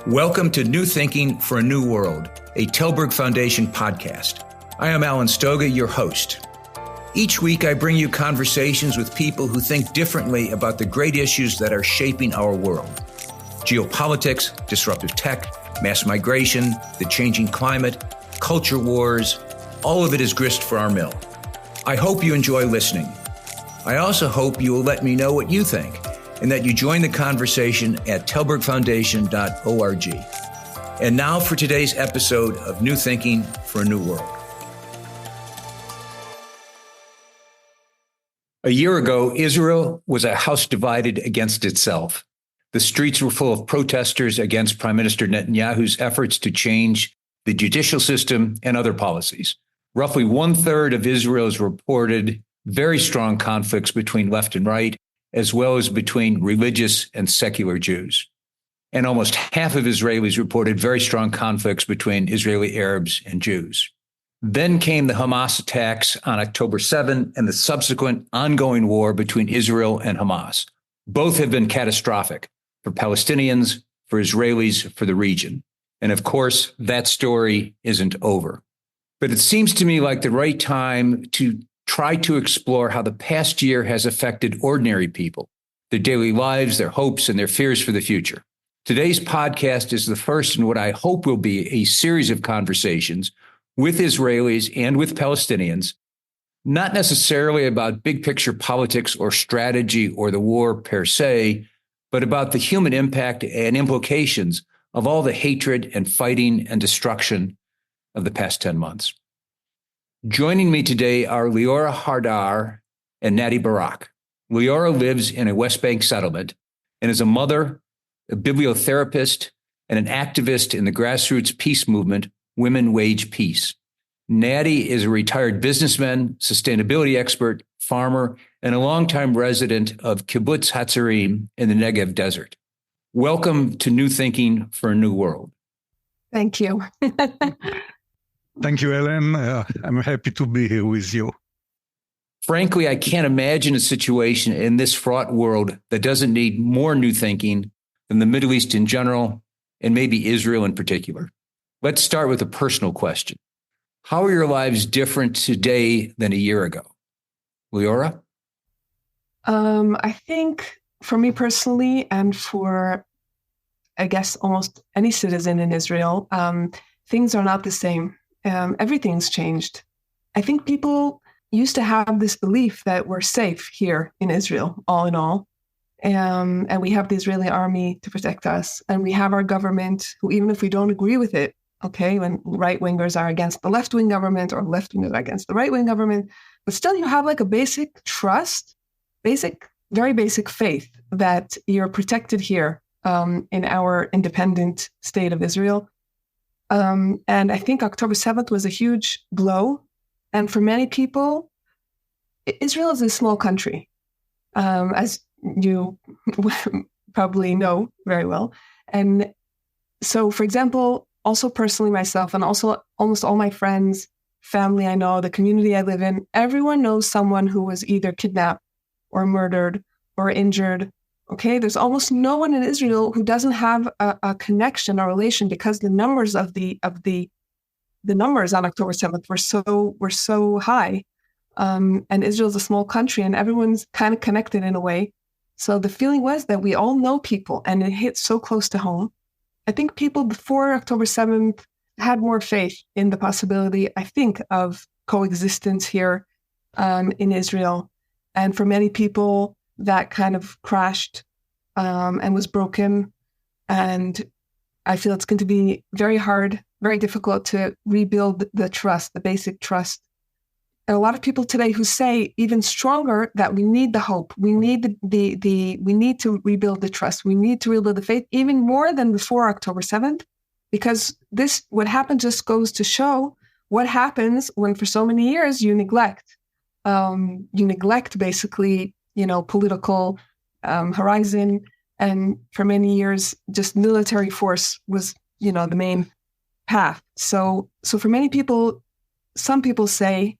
Welcome to New Thinking for a New World, a Tallberg Foundation podcast. I am Alan Stoga, your host. Each week, I bring you conversations with people who think differently about the great issues that are shaping our world. Geopolitics, disruptive tech, mass migration, the changing climate, culture wars, all of it is grist for our mill. I hope you enjoy listening. I also hope you will let me know what you think and that you join the conversation at tallbergfoundation.org. And now for today's episode of New Thinking for a New World. A year ago, Israel was a house divided against itself. The streets were full of protesters against Prime Minister Netanyahu's efforts to change the judicial system and other policies. Roughly 1/3 of Israel's reported very strong conflicts between left and right, as well as between religious and secular Jews. And almost half of Israelis reported very strong conflicts between Israeli Arabs and Jews. Then came the Hamas attacks on October 7 and the subsequent ongoing war between Israel and Hamas. Both have been catastrophic for Palestinians, for Israelis, for the region. And of course, that story isn't over. But it seems to me like the right time to try to explore how the past year has affected ordinary people, their daily lives, their hopes, and their fears for the future. Today's podcast is the first in what I hope will be a series of conversations with Israelis and with Palestinians, not necessarily about big picture politics or strategy or the war per se, but about the human impact and implications of all the hatred and fighting and destruction of the past 10 months. Joining me today are Liora Hardar and Naty Barak. Liora lives in a West Bank settlement and is a mother, a bibliotherapist, and an activist in the grassroots peace movement, Women Wage Peace. Naty is a retired businessman, sustainability expert, farmer, and a longtime resident of Kibbutz Hatzerim in the Negev Desert. Welcome to New Thinking for a New World. Thank you. Thank you, Ellen. I'm happy to be here with you. Frankly, I can't imagine a situation in this fraught world that doesn't need more new thinking than the Middle East in general, and maybe Israel in particular. Let's start with a personal question. How are your lives different today than a year ago? Liora? I think for me personally, and for, I guess, almost any citizen in Israel, things are not the same. Everything's changed. I think people used to have this belief that we're safe here in Israel, all in all. And we have the Israeli army to protect us. And we have our government, who, even if we don't agree with it, okay, when right-wingers are against the left-wing government or left-wingers are against the right-wing government, but still you have like a basic trust, very basic faith that you're protected here in our independent state of Israel. And I think October 7th was a huge blow. And for many people, Israel is a small country, as you probably know very well. And so, for example, also personally myself, and also almost all my friends, family I know, the community I live in, everyone knows someone who was either kidnapped or murdered or injured. Okay, there's almost no one in Israel who doesn't have a connection or relation, because the numbers of the numbers on October 7th were so high, and Israel's a small country, and everyone's kind of connected in a way. So the feeling was that we all know people, and it hit so close to home. I think people before October 7th had more faith in the possibility, I think, of coexistence here in Israel, and for many people, that kind of crashed and was broken. And I feel it's going to be very hard, very difficult to rebuild the trust, the basic trust. And a lot of people today who say even stronger that we need the hope, we need we need to rebuild the trust, we need to rebuild the faith even more than before October 7th, because what happened just goes to show what happens when for so many years you neglect basically, political horizon. And for many years, just military force was, the main path. So for many people, some people say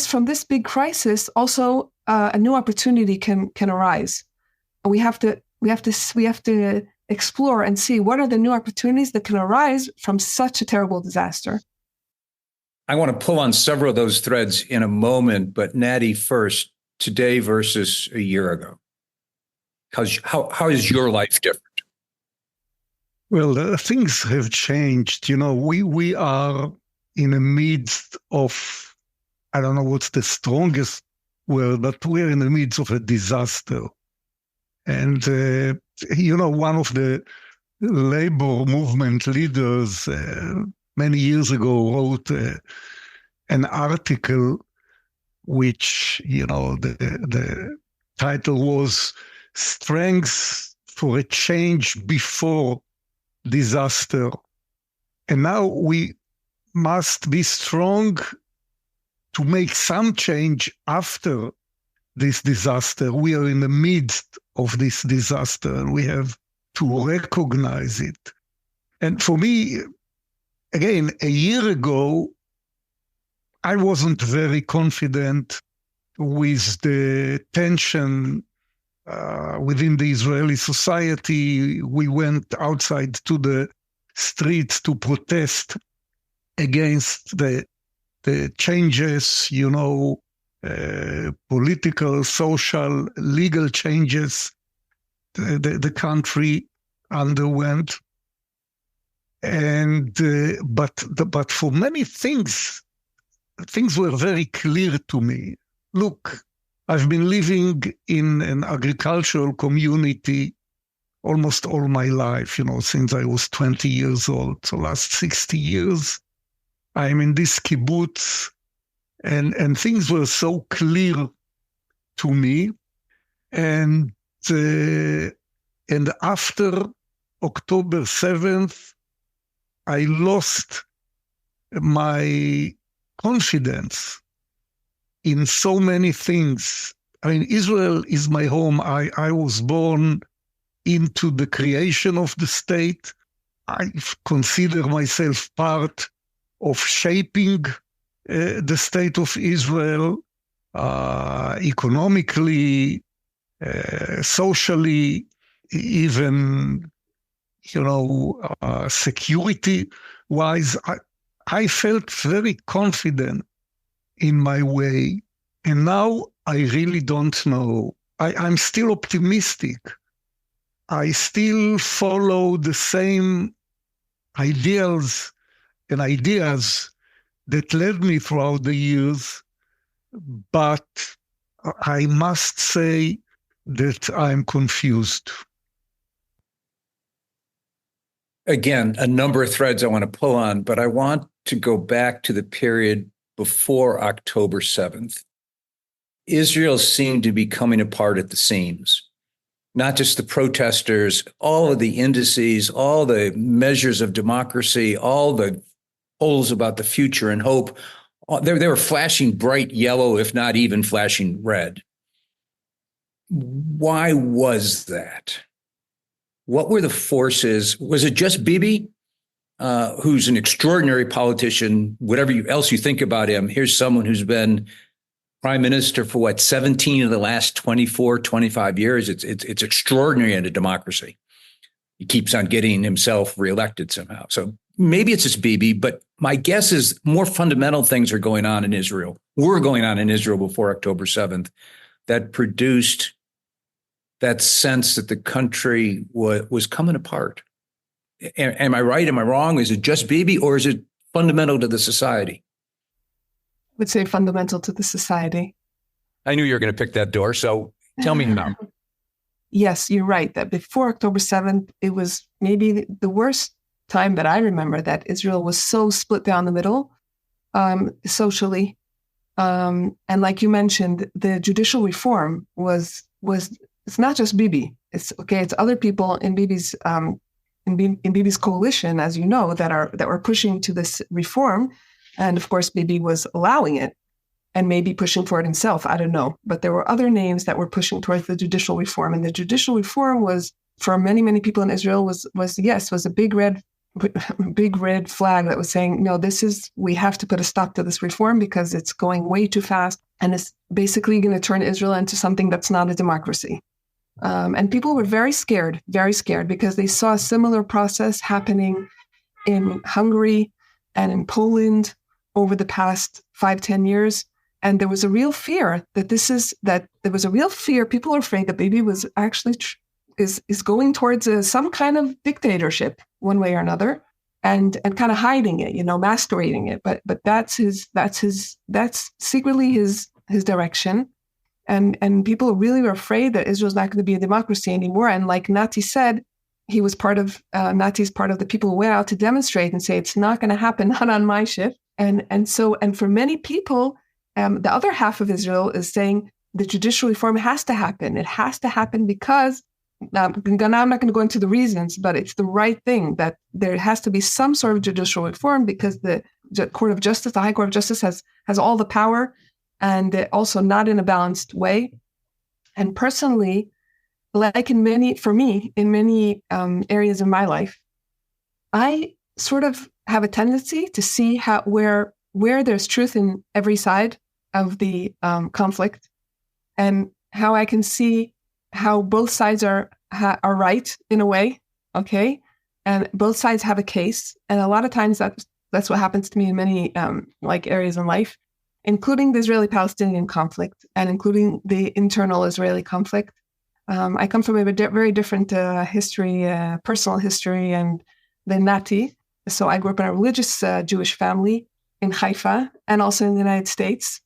from this big crisis, also a new opportunity can arise. We have to explore and see what are the new opportunities that can arise from such a terrible disaster. I want to pull on several of those threads in a moment, but Naty first, today versus a year ago. How is your life different? Well, things have changed. We are in the midst of, I don't know what's the strongest word, but we're in the midst of a disaster. And, one of the labor movement leaders many years ago wrote an article which, the title was Strength for a Change Before Disaster. And now we must be strong to make some change after this disaster. We are in the midst of this disaster and we have to recognize it. And for me, again, a year ago, I wasn't very confident with the tension within the Israeli society. We went outside to the streets to protest against the changes, political, social, legal changes the country underwent. And but for many things were very clear to me. Look, I've been living in an agricultural community almost all my life, since I was 20 years old. So last 60 years, I'm in this kibbutz, and things were so clear to me. And after October 7th, I lost my confidence in so many things. I mean, Israel is my home. I was born into the creation of the state. I consider myself part of shaping the state of Israel, economically, socially, even, security-wise. I felt very confident in my way. And now I really don't know. I'm still optimistic. I still follow the same ideals and ideas that led me throughout the years, but I must say that I'm confused. Again, a number of threads I want to pull on, but I want to go back to the period before October 7th. Israel seemed to be coming apart at the seams. Not just the protesters, all of the indices, all the measures of democracy, all the polls about the future and hope, they were flashing bright yellow, if not even flashing red. Why was that? What were the forces? Was it just Bibi, who's an extraordinary politician, whatever else you think about him? Here's someone who's been Prime Minister for 17 of the last 24, 25 years. It's extraordinary in a democracy. He keeps on getting himself reelected somehow. So maybe it's just Bibi, but my guess is more fundamental things were going on in Israel before October 7th that produced that sense that the country was coming apart. Am I right? Am I wrong? Is it just Bibi, or is it fundamental to the society? I would say fundamental to the society. I knew you were going to pick that door, so tell me now. Yes, you're right, that before October 7th, it was maybe the worst time that I remember that Israel was so split down the middle, socially. And like you mentioned, the judicial reform was it's not just Bibi. It's other people in Bibi's in Bibi's coalition, as you know, that were pushing to this reform. And of course, Bibi was allowing it and maybe pushing for it himself. I don't know. But there were other names that were pushing towards the judicial reform. And the judicial reform was, for many, many people in Israel, was a big red flag that was saying, no, we have to put a stop to this reform because it's going way too fast. And it's basically going to turn Israel into something that's not a democracy. And people were very scared, because they saw a similar process happening in Hungary and in Poland over the past 5-10 years. And there was a real fear people are afraid that baby was actually is going towards some kind of dictatorship one way or another, and kind of hiding it, masquerading it. But that's secretly his direction. And people really were afraid that Israel's not going to be a democracy anymore. And like Naty said, he was Naty's part of the people who went out to demonstrate and say, it's not going to happen, not on my shift. And for many people, the other half of Israel is saying the judicial reform has to happen. It has to happen because, now I'm not going to go into the reasons, but it's the right thing, that there has to be some sort of judicial reform, because the Court of Justice, the High Court of Justice has all the power, and also not in a balanced way. And personally, like in many areas of my life, I sort of have a tendency to see where there's truth in every side of the conflict, and how I can see how both sides are right in a way, okay, and both sides have a case. And a lot of times that's what happens to me in many areas in life, including the Israeli-Palestinian conflict and including the internal Israeli conflict. I come from a very different history, personal history, and than Naty. So I grew up in a religious Jewish family in Haifa and also in the United States.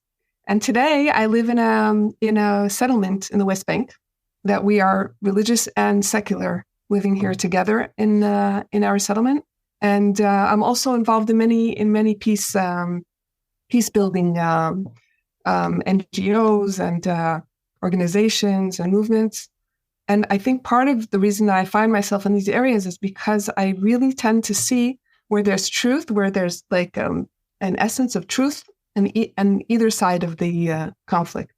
And today I live in a settlement in the West Bank that we are religious and secular living here together in our settlement. And I'm also involved in many peace building NGOs and organizations and movements. And I think part of the reason that I find myself in these areas is because I really tend to see where there's truth, where there's an essence of truth on either side of the conflict.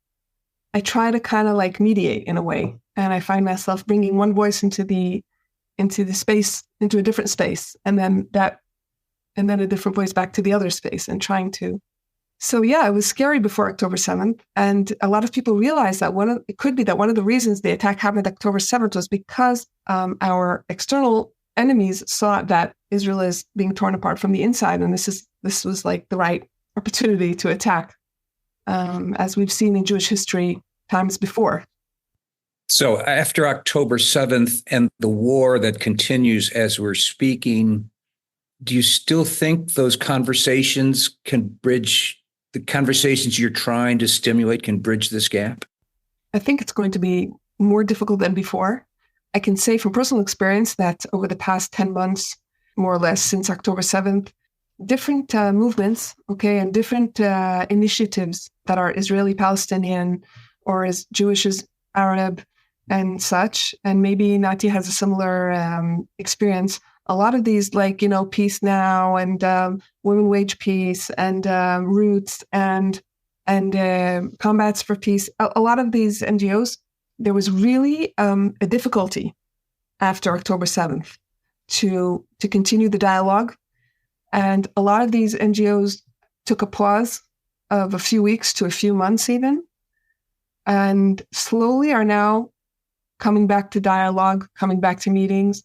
I try to kind of mediate in a way, and I find myself bringing one voice into the space, into a different space, and then a different voice back to the other space, and trying to. So yeah, it was scary before October 7th, and a lot of people realized that it could be that one of the reasons the attack happened October 7th was because our external enemies saw that Israel is being torn apart from the inside, and this was the right opportunity to attack, as we've seen in Jewish history times before. So after October 7th and the war that continues as we're speaking, do you still think those conversations can bridge, the conversations you're trying to stimulate can bridge this gap? I think it's going to be more difficult than before. I can say from personal experience that over the past 10 months, more or less since October 7th, different movements, and different initiatives that are Israeli-Palestinian or as Jewish as Arab and such, and maybe Naty has a similar experience. A lot of these, Peace Now and Women Wage Peace and Roots and Combats for Peace, a lot of these NGOs, there was really a difficulty after October 7th to continue the dialogue. And a lot of these NGOs took a pause of a few weeks to a few months even, and slowly are now coming back to dialogue, coming back to meetings.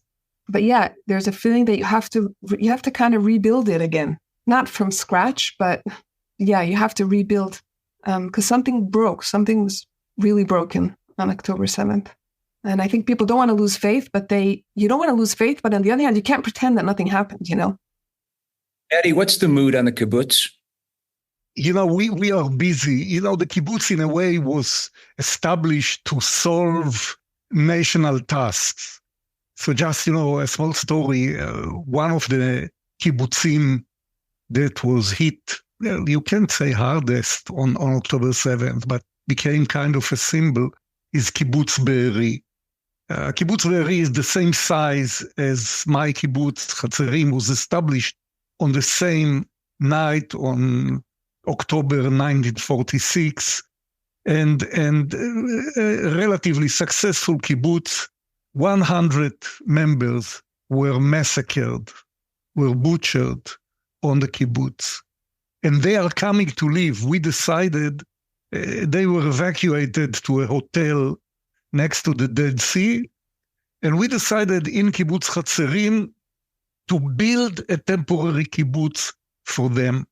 But yeah, there's a feeling that you have to kind of rebuild it again, not from scratch, but yeah, you have to rebuild because something was really broken on October 7th. And I think people don't want to lose faith, but you don't want to lose faith, but on the other hand, you can't pretend that nothing happened, Naty, what's the mood on the kibbutz? We are busy. The kibbutz in a way was established to solve national tasks. So just, a small story. One of the kibbutzim that was hit, you can't say hardest on October 7th, but became kind of a symbol, is Kibbutz Be'eri. Kibbutz Be'eri is the same size as my kibbutz, Hatzerim, was established on the same night on October 1946, and a relatively successful kibbutz. 100 members were massacred, were butchered on the kibbutz. And they are coming to live. We decided they were evacuated to a hotel next to the Dead Sea. And we decided in Kibbutz Hatzerim to build a temporary kibbutz for them.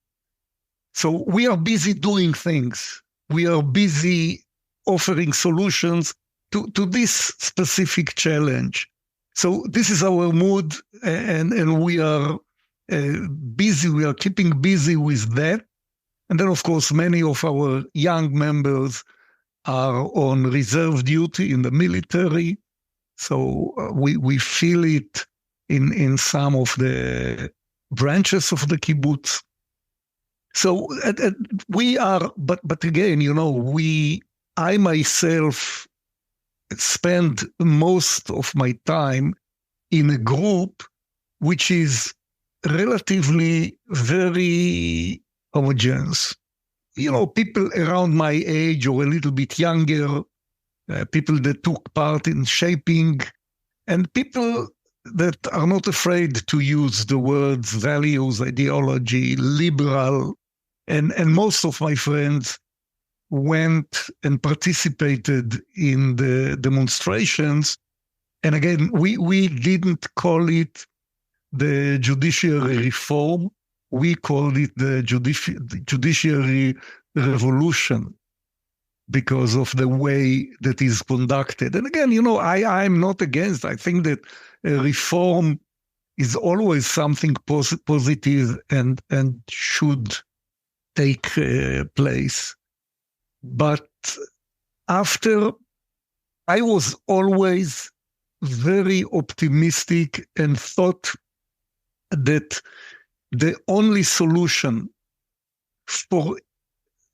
So we are busy doing things. We are busy offering solutions to this specific challenge. So this is our mood, and we are busy. We are keeping busy with that. And then, of course, many of our young members are on reserve duty in the military. So we feel it in some of the branches of the kibbutz. So we are, but again, I myself spend most of my time in a group which is relatively very homogeneous. People around my age or a little bit younger, people that took part in shaping, and people that are not afraid to use the words values, ideology, liberal. And most of my friends went and participated in the demonstrations. And again, we didn't call it the judicial reform. We called it the judiciary revolution because of the way that is conducted. And again, I'm not against. I think that reform is always something positive and should take place. But after, I was always very optimistic and thought that the only solution for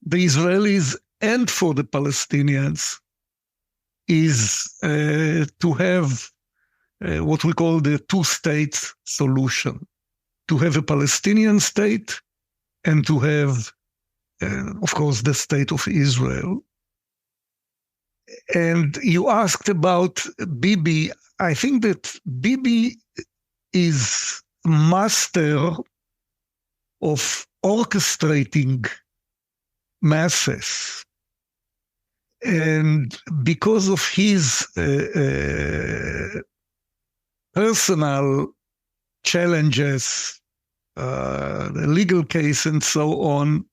the Israelis and for the Palestinians is to have what we call the two-state solution, to have a Palestinian state and to have, of course, the state of Israel. And you asked about Bibi. I think that Bibi is master of orchestrating masses. And because of his personal challenges, the legal case and so on,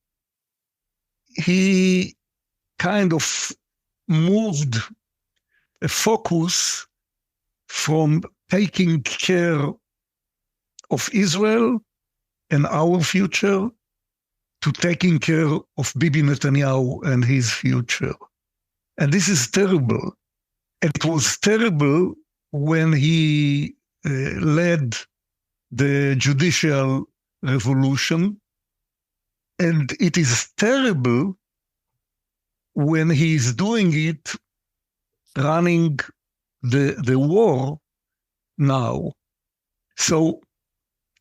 he kind of moved a focus from taking care of Israel and our future to taking care of Bibi Netanyahu and his future. And this is terrible. And it was terrible when he led the judicial revolution. And it is terrible when he is doing it, running the war now. So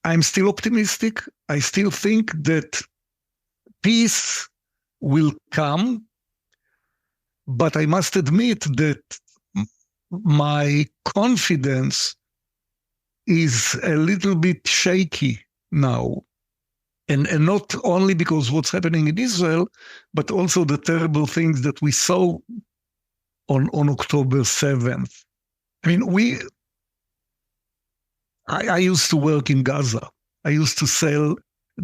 I'm still optimistic. I still think that peace will come. But I must admit that my confidence is a little bit shaky now. And not only because what's happening in Israel, but also the terrible things that we saw on October 7th. I mean, I used to work in Gaza. I used to sell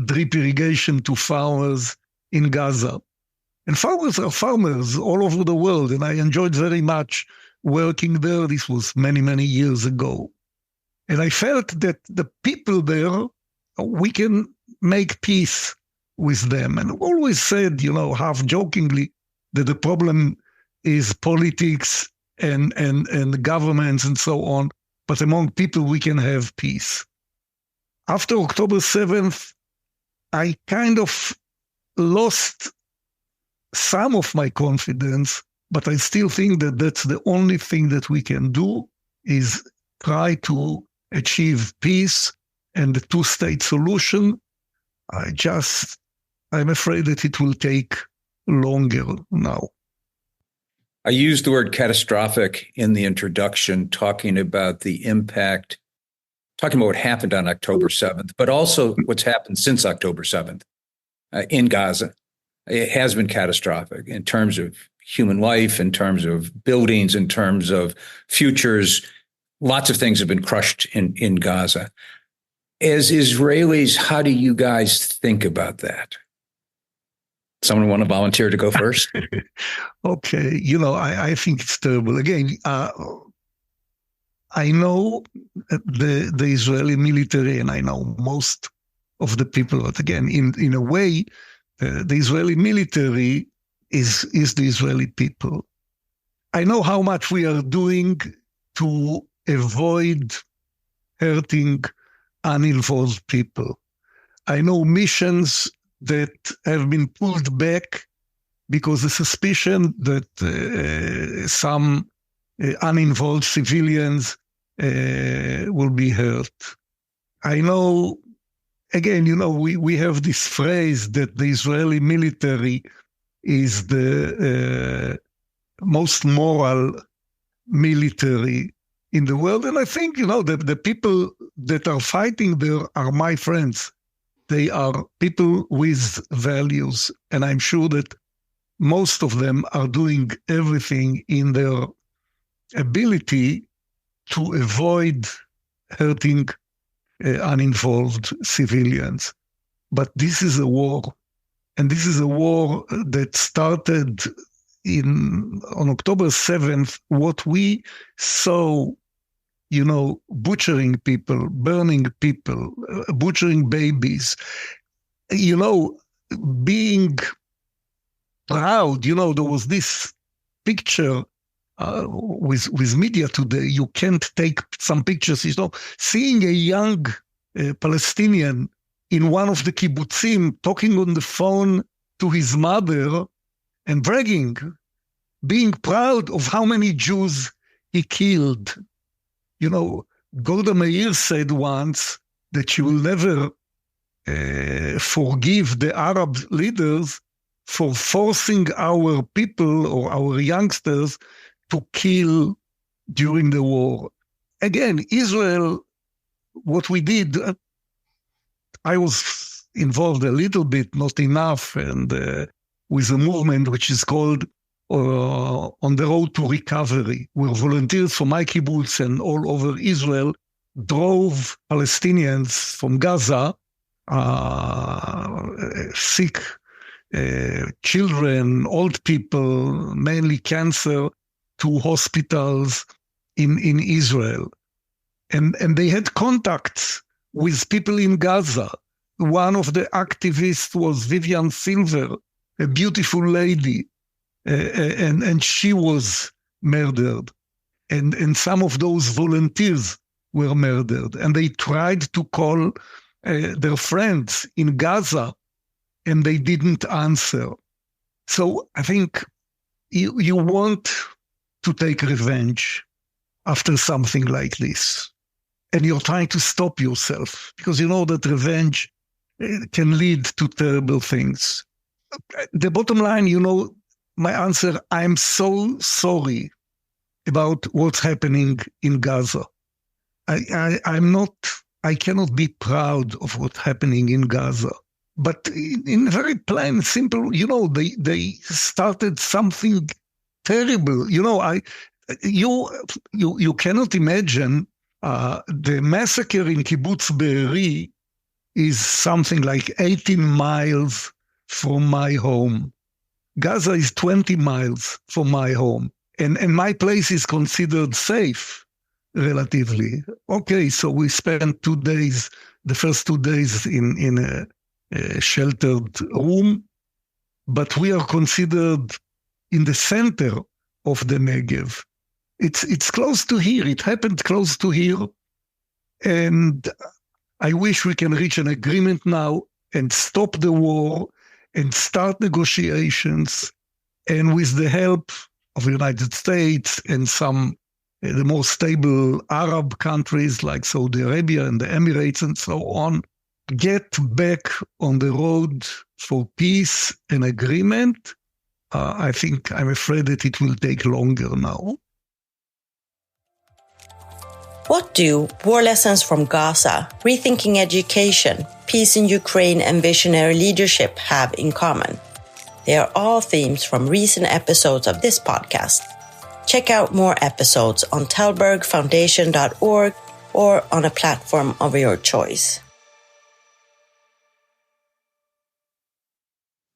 drip irrigation to farmers in Gaza. And farmers are farmers all over the world, and I enjoyed very much working there. This was many, many years ago. And I felt that the people there, we can make peace with them. And always said, half jokingly, that the problem is politics and governments and so on. But among people, we can have peace. After October 7th, I kind of lost some of my confidence, but I still think that that's the only thing that we can do is try to achieve peace and the two-state solution. I'm afraid that it will take longer now. I used the word catastrophic in the introduction, talking about the impact, talking about what happened on October 7th, but also what's happened since October 7th in Gaza. It has been catastrophic in terms of human life, in terms of buildings, in terms of futures. Lots of things have been crushed in Gaza. As Israelis, how do you guys think about that? Someone want to volunteer to go first? Okay. I think it's terrible. Again, I know the Israeli military, and I know most of the people, but again, in a way, the Israeli military is the Israeli people. I know how much we are doing to avoid hurting uninvolved people. I know missions that have been pulled back because the suspicion that some uninvolved civilians will be hurt. I know, again, we have this phrase that the Israeli military is the most moral military in the world. And I think, the people that are fighting there are my friends. They are people with values. And I'm sure that most of them are doing everything in their ability to avoid hurting uninvolved civilians. But this is a war. And this is a war that started on October 7th. What we saw, butchering people, burning people, butchering babies, being proud. There was this picture with media today. You can't take some pictures, seeing a young Palestinian in one of the kibbutzim talking on the phone to his mother and bragging, being proud of how many Jews he killed. Golda Meir said once that she will never forgive the Arab leaders for forcing our people or our youngsters to kill during the war. Again, Israel, what we did, I was involved a little bit, not enough, and with a movement which is called On the Road to Recovery, where volunteers from my kibbutz and all over Israel drove Palestinians from Gaza, sick children, old people, mainly cancer, to hospitals in Israel. And they had contacts with people in Gaza. One of the activists was Vivian Silver, a beautiful lady, and she was murdered. And some of those volunteers were murdered. And they tried to call their friends in Gaza, and they didn't answer. So I think you want to take revenge after something like this. And you're trying to stop yourself because you know that revenge can lead to terrible things. The bottom line, my answer, I'm so sorry about what's happening in Gaza. I cannot be proud of what's happening in Gaza. But in very plain, simple, they started something terrible. You cannot imagine the massacre in Kibbutz Be'eri is something like 18 miles from my home. Gaza is 20 miles from my home. And my place is considered safe, relatively. Okay, so we spent 2 days, the first 2 days in a sheltered room, but we are considered in the center of the Negev. It's close to here. It happened close to here. And I wish we can reach an agreement now and stop the war and start negotiations. And with the help of the United States and some the more stable Arab countries like Saudi Arabia and the Emirates and so on, get back on the road for peace and agreement. I'm afraid that it will take longer now. What do war lessons from Gaza, rethinking education, peace in Ukraine, and visionary leadership have in common? They are all themes from recent episodes of this podcast. Check out more episodes on tallbergfoundation.org or on a platform of your choice.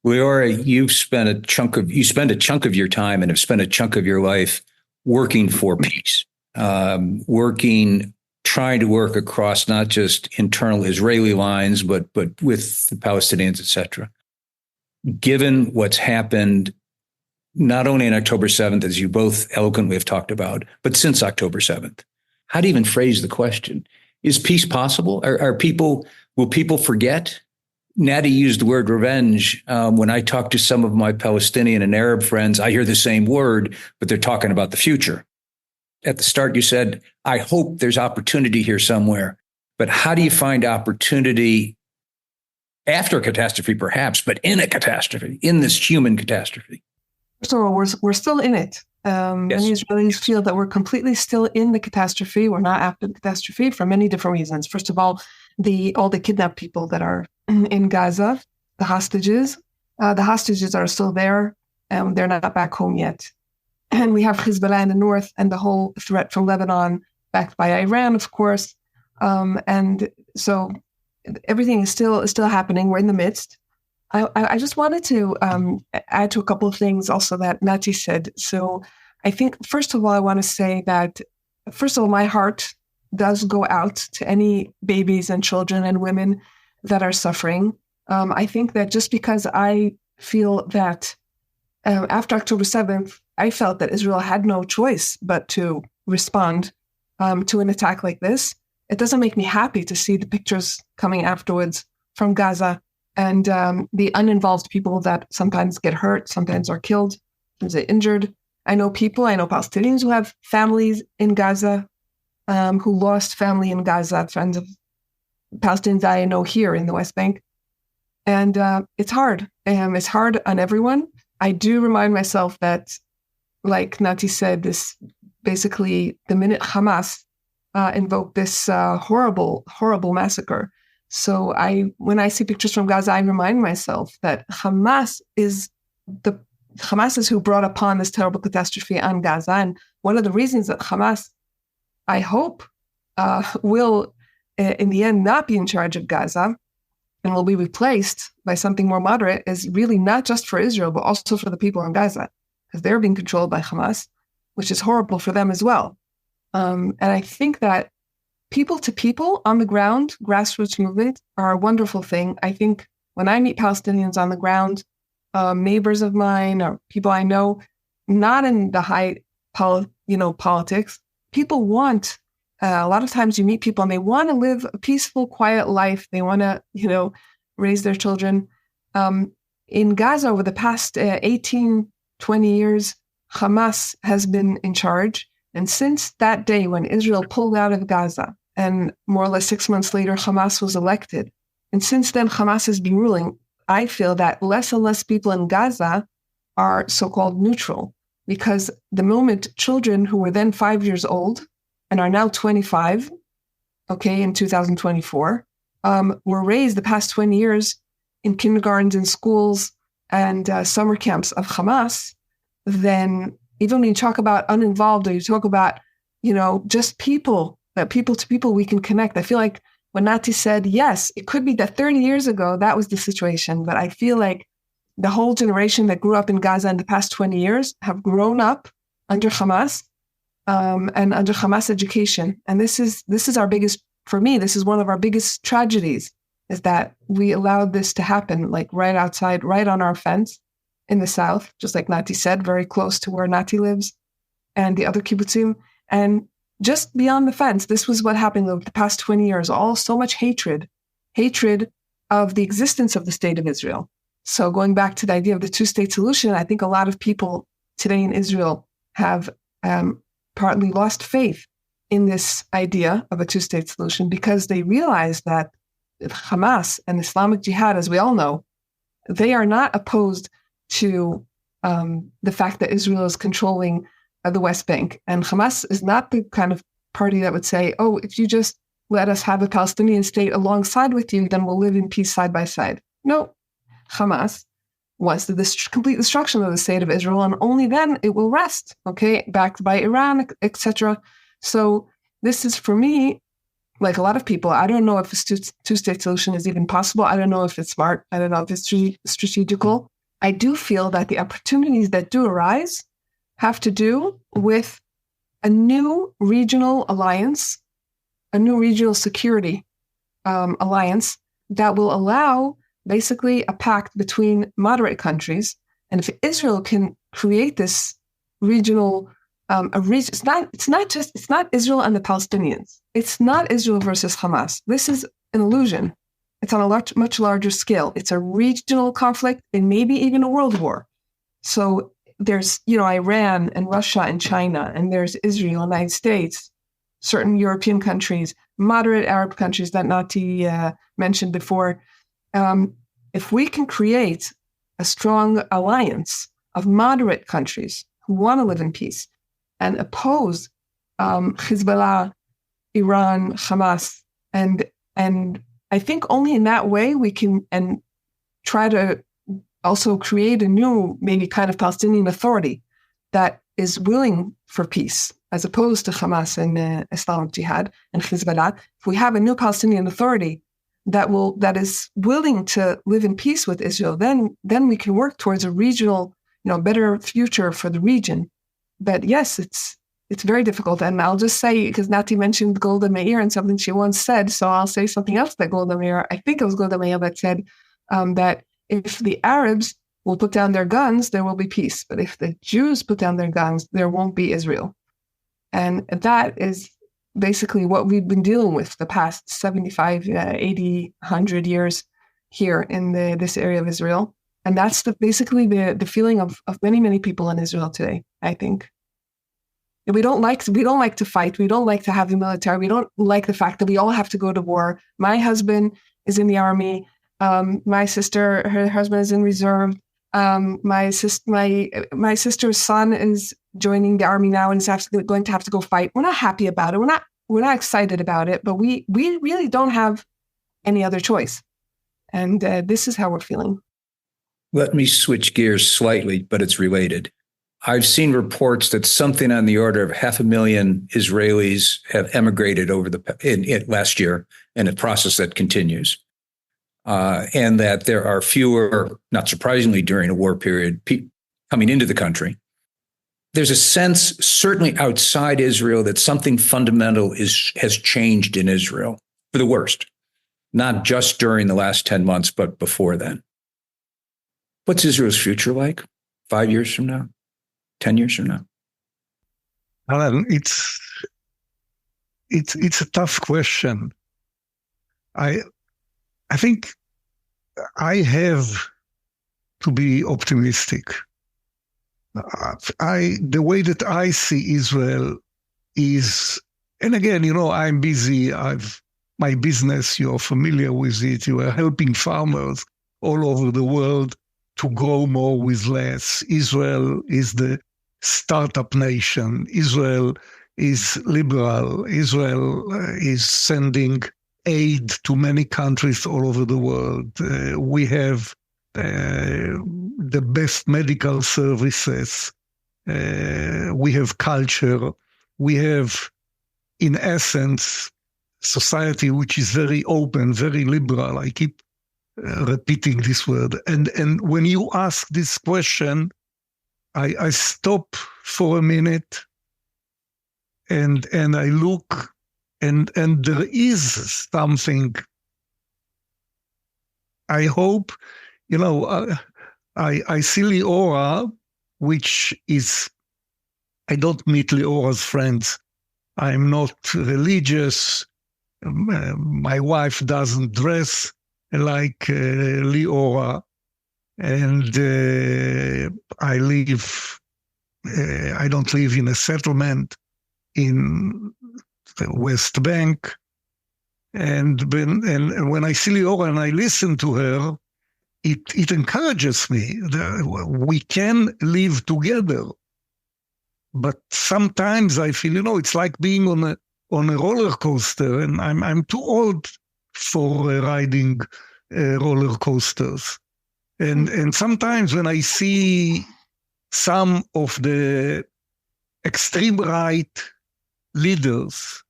Liora, you spend a chunk of your time and have spent a chunk of your life working for peace, trying to work across not just internal Israeli lines, but with the Palestinians, et cetera. Given what's happened, not only on October 7th, as you both eloquently have talked about, but since October 7th, how do you even phrase the question? Is peace possible? Will people forget? Naty used the word revenge. When I talk to some of my Palestinian and Arab friends, I hear the same word, but they're talking about the future. At the start, you said, I hope there's opportunity here somewhere. But how do you find opportunity after a catastrophe, perhaps, but in a catastrophe, in this human catastrophe? First of all, we're still in it. Many Israelis feel that we're completely still in the catastrophe. We're not after the catastrophe for many different reasons. First of all the kidnapped people that are in Gaza, the hostages are still there. They're not back home yet. And we have Hezbollah in the north and the whole threat from Lebanon, backed by Iran, of course. And so everything is still happening. We're in the midst. I just wanted to add to a couple of things also that Naty said. So I think, first of all, I want to say that, first of all, my heart does go out to any babies and children and women that are suffering. I think that just because I feel that after October 7th, I felt that Israel had no choice but to respond to an attack like this. It doesn't make me happy to see the pictures coming afterwards from Gaza and the uninvolved people that sometimes get hurt, sometimes are killed, sometimes they're injured. I know Palestinians who have families in Gaza, who lost family in Gaza, friends of Palestinians I know here in the West Bank. And it's hard. It's hard on everyone. I do remind myself that, like Naty said, this basically the minute Hamas invoked this horrible massacre. So when I see pictures from Gaza, I remind myself that Hamas is who brought upon this terrible catastrophe on Gaza. And one of the reasons that Hamas, I hope, will in the end not be in charge of Gaza and will be replaced by something more moderate is really not just for Israel, but also for the people in Gaza, because they're being controlled by Hamas, which is horrible for them as well. And I think that people to people on the ground, grassroots movement are a wonderful thing. I think when I meet Palestinians on the ground, neighbors of mine or people I know, not in the high politics, people want, a lot of times you meet people and they want to live a peaceful, quiet life. They want to, raise their children. In Gaza over the past 18, 20 years, Hamas has been in charge. And since that day when Israel pulled out of Gaza, and more or less 6 months later, Hamas was elected. And since then, Hamas has been ruling. I feel that less and less people in Gaza are so-called neutral, because the moment children who were then 5 years old and are now 25, in 2024, were raised the past 20 years in kindergartens and schools and summer camps of Hamas, then even when you talk about uninvolved or you talk about, just people, that people to people we can connect. I feel like when Naty said, yes, it could be that 30 years ago, that was the situation. But I feel like the whole generation that grew up in Gaza in the past 20 years have grown up under Hamas and under Hamas education. And this is our biggest, for me, this is one of our biggest tragedies, is that we allowed this to happen, like right outside, right on our fence in the south, just like Naty said, very close to where Naty lives and the other kibbutzim. And just beyond the fence, this was what happened over the past 20 years, so much hatred of the existence of the state of Israel. So going back to the idea of the two-state solution, I think a lot of people today in Israel have partly lost faith in this idea of a two-state solution because they realize that Hamas and Islamic Jihad, as we all know, they are not opposed to the fact that Israel is controlling the West Bank. And Hamas is not the kind of party that would say, oh, if you just let us have a Palestinian state alongside with you, then we'll live in peace side by side. No, Hamas wants the complete destruction of the state of Israel, and only then it will rest, okay, backed by Iran, etc. So this is, for me, like a lot of people, I don't know if a two-state solution is even possible. I don't know if it's smart. I don't know if it's strategical. I do feel that the opportunities that do arise have to do with a new regional alliance, a new regional security alliance that will allow basically a pact between moderate countries. And if Israel can create this regional, it's not Israel and the Palestinians. It's not Israel versus Hamas. This is an illusion. It's on a much larger scale. It's a regional conflict and maybe even a world war. So there's, Iran and Russia and China, and there's Israel, United States, certain European countries, moderate Arab countries that Naty mentioned before. If we can create a strong alliance of moderate countries who want to live in peace and oppose Hezbollah, Iran, Hamas, and I think only in that way we can and try to also create a new, maybe kind of Palestinian authority that is willing for peace, as opposed to Hamas and Islamic Jihad and Hezbollah. If we have a new Palestinian authority that is willing to live in peace with Israel, then we can work towards a regional, better future for the region. But yes, it's very difficult. And I'll just say, because Naty mentioned Golda Meir and something she once said, so I'll say something else that Golda Meir, I think it was Golda Meir that said that if the Arabs will put down their guns, there will be peace. But if the Jews put down their guns, there won't be Israel. And that is basically what we've been dealing with the past 75, 80, 100 years here in this area of Israel. And that's basically the feeling of many, many people in Israel today, I think. We don't like to fight. We don't like to have the military. We don't like the fact that we all have to go to war. My husband is in the army. My sister, her husband is in reserve. My sister's son is joining the army now and is going to have to go fight. We're not happy about it. We're not excited about it. But we really don't have any other choice. And this is how we're feeling. Let me switch gears slightly, but it's related. I've seen reports that something on the order of 500,000 Israelis have emigrated over last year, in a process that continues. And that there are fewer, not surprisingly, during a war period, coming into the country. There's a sense, certainly outside Israel, that something fundamental has changed in Israel for the worst, not just during the last 10 months, but before then. What's Israel's future like 5 years from now, 10 years from now? Alan, it's a tough question. I think I have to be optimistic. The way that I see Israel is, and again, I'm busy. My business, you're familiar with it. You are helping farmers all over the world to grow more with less. Israel is the startup nation. Israel is liberal. Israel is sending aid to many countries all over the world. We have the best medical services. We have culture. We have, in essence, society which is very open, very liberal. I keep repeating this word. And when you ask this question, I stop for a minute and I look, and there is something. I hope, I see Liora, which is, I don't meet Liora's friends. I'm not religious. My wife doesn't dress like Liora. And I don't live in a settlement in the West Bank. And when I see Liora and I listen to her, it encourages me that we can live together. But sometimes I feel, it's like being on a roller coaster, and I'm too old for riding roller coasters. And sometimes when I see some of the extreme right leaders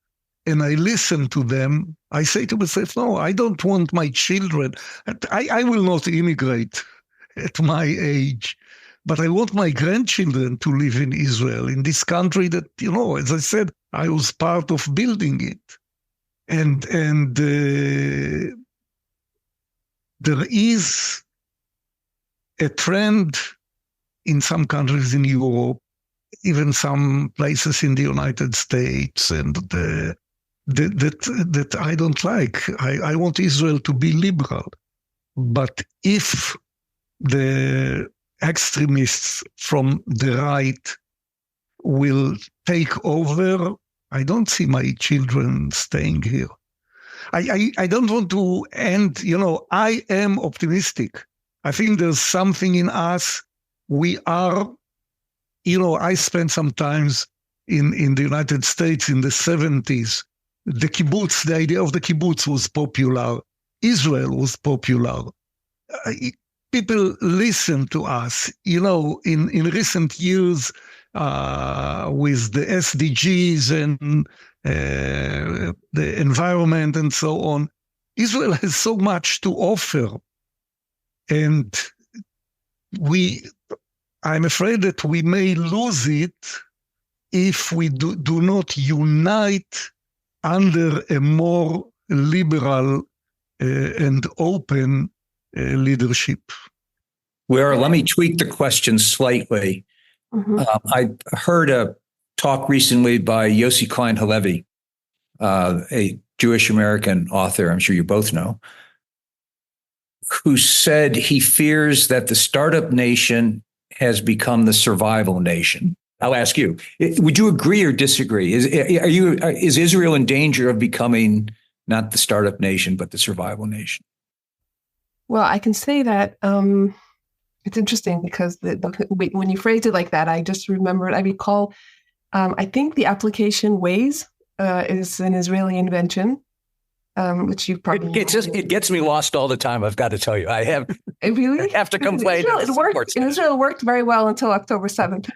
and I listen to them, I say to myself, no, I don't want my children. I will not immigrate at my age, but I want my grandchildren to live in Israel, in this country that, as I said, I was part of building it. And there is a trend in some countries in Europe, even some places in the United States, and that I don't like. I want Israel to be liberal. But if the extremists from the right will take over, I don't see my children staying here. I don't want to end, I am optimistic. I think there's something in us. We are, I spent some times in the United States in the 70s. The kibbutz, the idea of the kibbutz was popular. Israel was popular. People listen to us. In recent years, with the SDGs and the environment and so on, Israel has so much to offer. And I'm afraid that we may lose it if we do not unite under a more liberal and open leadership. Let me tweak the question slightly. Mm-hmm. I heard a talk recently by Yossi Klein Halevi, a Jewish American author, I'm sure you both know, who said he fears that the startup nation has become the survival nation. I'll ask you, would you agree or disagree? Is Israel in danger of becoming not the startup nation, but the survival nation? Well, I can say that it's interesting because when you phrased it like that, I just remembered, I recall, I think the application Waze is an Israeli invention, which you probably... It gets me lost all the time, I've got to tell you. I have to complain. In Israel, it worked very well until October 7th.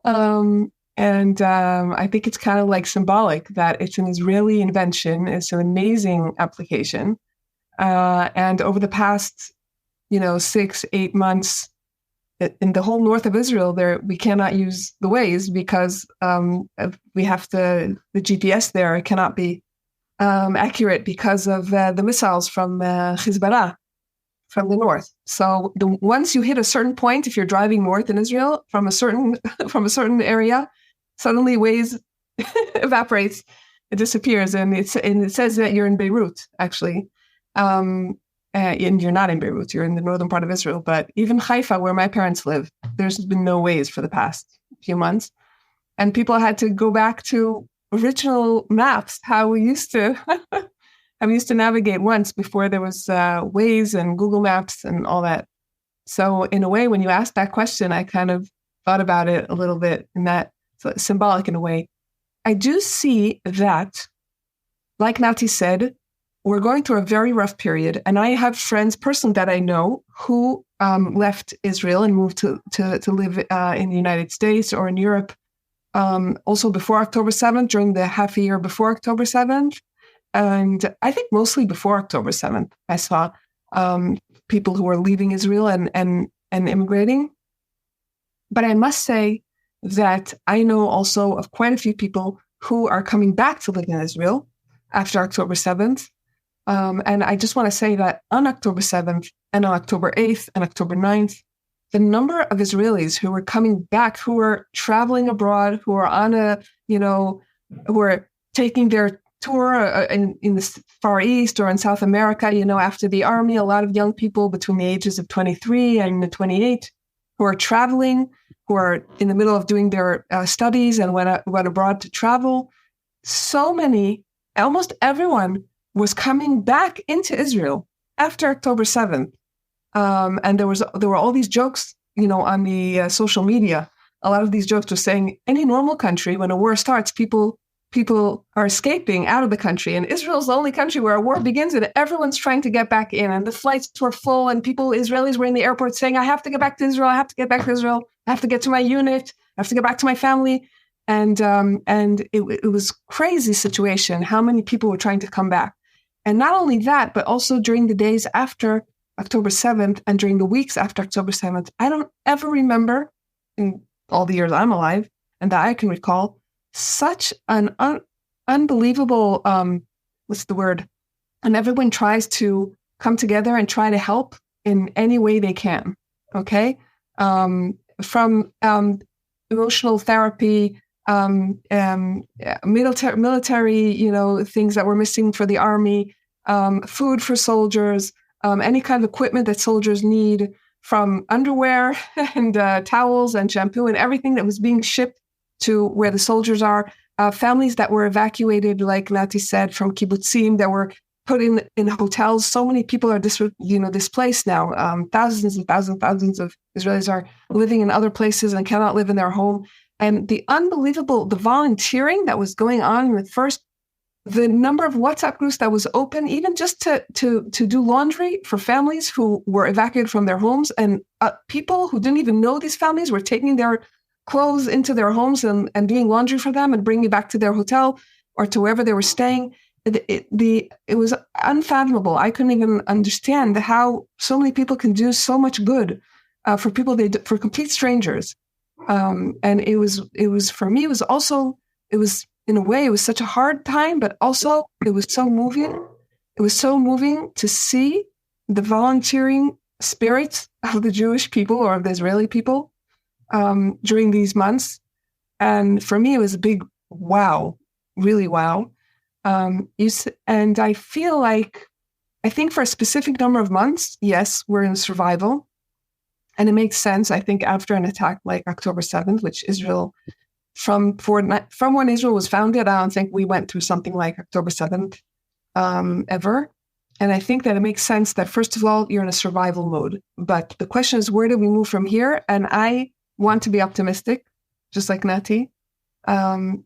I think it's kind of like symbolic that it's an Israeli invention. It's an amazing application. And over the past, 6-8 months, in the whole north of Israel, we cannot use the Waze because we have the GPS there. It cannot be accurate because of the missiles from Hezbollah from the north. So once you hit a certain point, if you're driving north in Israel from a certain area, suddenly Waze evaporates, it disappears, and it says that you're in Beirut actually. And you're not in Beirut, you're in the northern part of Israel. But even Haifa, where my parents live, there's been no Waze for the past few months. And people had to go back to original maps, how we used to navigate once before there was Waze and Google Maps and all that. So in a way, when you asked that question, I kind of thought about it a little bit in that, so it's symbolic in a way. I do see that, like Naty said, we're going through a very rough period. And I have friends personally that I know who left Israel and moved to live in the United States or in Europe, also before October 7th, during the half a year before October 7th. And I think mostly before October 7th, I saw people who were leaving Israel and immigrating. But I must say that I know also of quite a few people who are coming back to live in Israel after October 7th. And I just want to say that on October 7th and on October 8th and October 9th, the number of Israelis who were coming back, who were traveling abroad, who are on who are taking their tour in the Far East or in South America, after the army, a lot of young people between the ages of 23 and 28 who are traveling, who are in the middle of doing their studies and went abroad to travel. So many, almost everyone was coming back into Israel after October 7th. And there were all these jokes, on the social media. A lot of these jokes were saying any normal country, when a war starts, people people are escaping out of the country. And Israel's the only country where a war begins and everyone's trying to get back in. And the flights were full and Israelis were in the airport saying, I have to get back to Israel. I have to get back to Israel. I have to get to my unit. I have to get back to my family. And it was crazy situation, how many people were trying to come back. And not only that, but also during the days after October 7th and during the weeks after October 7th, I don't ever remember in all the years I'm alive and that I can recall such an unbelievable, what's the word? And everyone tries to come together and try to help in any way they can. Okay. From emotional therapy, military, things that were missing for the army, food for soldiers, any kind of equipment that soldiers need, from underwear and towels and shampoo and everything that was being shipped to where the soldiers are. Families that were evacuated, like Naty said, from kibbutzim that were put in hotels. So many people are displaced now. Thousands and thousands of Israelis are living in other places and cannot live in their home. And the volunteering that was going on with first, the number of WhatsApp groups that was open, even just to do laundry for families who were evacuated from their homes, and people who didn't even know these families were taking their clothes into their homes and doing laundry for them and bringing it back to their hotel or to wherever they were staying. It was unfathomable. I couldn't even understand how so many people can do so much good for complete strangers. And it was for me, it was in a way, it was such a hard time, but also it was so moving. It was so moving to see the volunteering spirit of the Jewish people or of the Israeli people during these months. And for me, it was a big wow, really wow. And I feel like, I think for a specific number of months, yes, we're in survival. And it makes sense, I think, after an attack like October 7th, which Israel, from when Israel was founded, I don't think we went through something like October 7th ever. And I think that it makes sense that, first of all, you're in a survival mode. But the question is, where do we move from here? And I want to be optimistic, just like Naty. And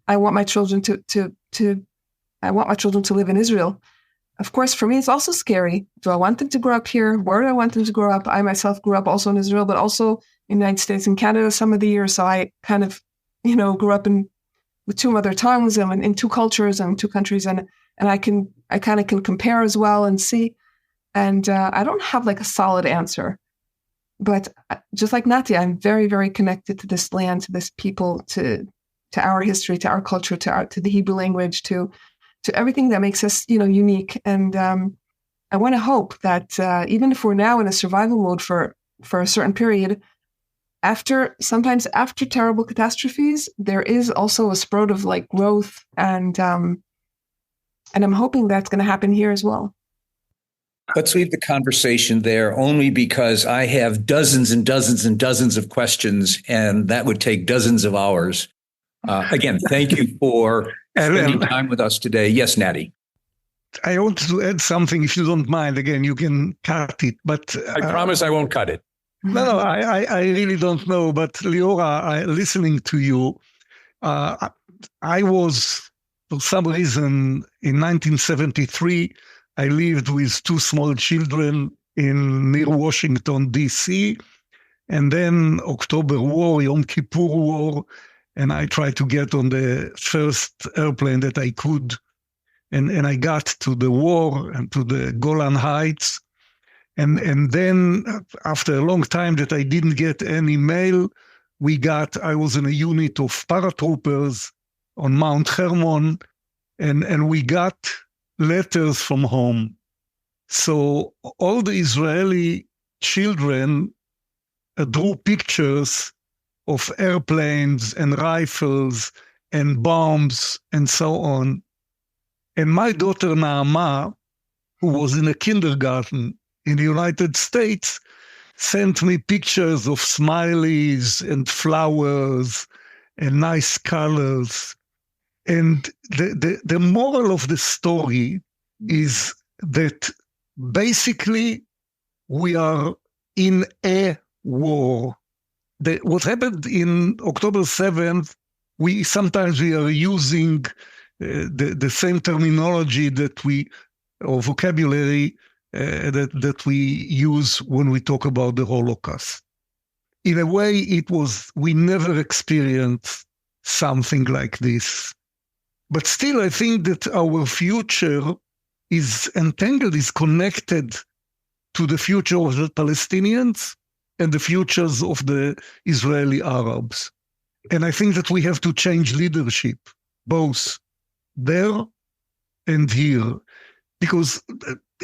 I want my children to live in Israel. Of course, for me, it's also scary. Do I want them to grow up here? Where do I want them to grow up? I myself grew up also in Israel, but also in the United States and Canada some of the years. So I kind of, grew up with two mother tongues and in two cultures and two countries. And I kind of can compare as well and see. And I don't have like a solid answer. But just like Naty, I'm very, very connected to this land, to this people, to our history, to our culture, to the Hebrew language, to everything that makes us, unique. And I want to hope that even if we're now in a survival mode for a certain period, sometimes after terrible catastrophes, there is also a sprout of like growth, and I'm hoping that's going to happen here as well. Let's leave the conversation there, only because I have dozens and dozens and dozens of questions, and that would take dozens of hours. Again, thank you for spending time with us today. Yes, Naty. I want to add something, if you don't mind. Again, you can cut it, but I promise I won't cut it. No, I really don't know. But Liora, listening to you, I was, for some reason, in 1973, I lived with two small children near Washington, D.C., and then October War, Yom Kippur War, and I tried to get on the first airplane that I could. And I got to the war and to the Golan Heights. And then after a long time that I didn't get any mail, I was in a unit of paratroopers on Mount Hermon, and we got letters from home. So all the Israeli children drew pictures of airplanes and rifles and bombs and so on. And my daughter Naama, who was in a kindergarten in the United States, sent me pictures of smileys and flowers and nice colors. And the moral of the story is that basically we are in a war. What happened in October 7th sometimes we are using the same terminology or vocabulary that we use when we talk about the Holocaust. In a way, we never experienced something like this. But still, I think that our future is entangled, is connected to the future of the Palestinians and the futures of the Israeli Arabs. And I think that we have to change leadership, both there and here. Because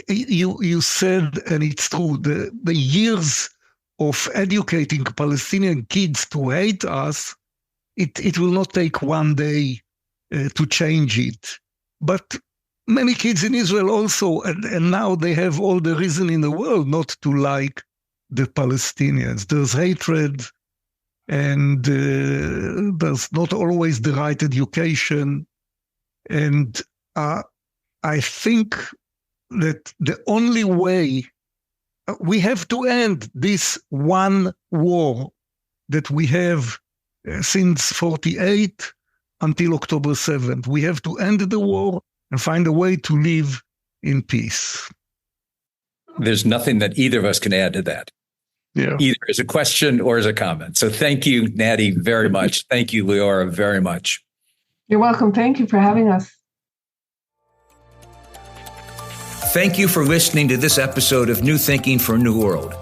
you said, and it's true, the years of educating Palestinian kids to hate us, it will not take one day to change it. But many kids in Israel also, and now they have all the reason in the world not to like the Palestinians. There's hatred, and there's not always the right education. And I think that the only way we have to end this one war that we have since 48 until October 7th. We have to end the war and find a way to live in peace. There's nothing that either of us can add to that. Yeah. Either as a question or as a comment. So thank you, Naty, very much. Thank you, Liora, very much. You're welcome. Thank you for having us. Thank you for listening to this episode of New Thinking for a New World.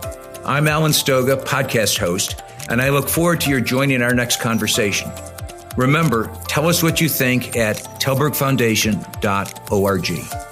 I'm Alan Stoga, podcast host, and I look forward to your joining our next conversation. Remember, tell us what you think at tallbergfoundation.org.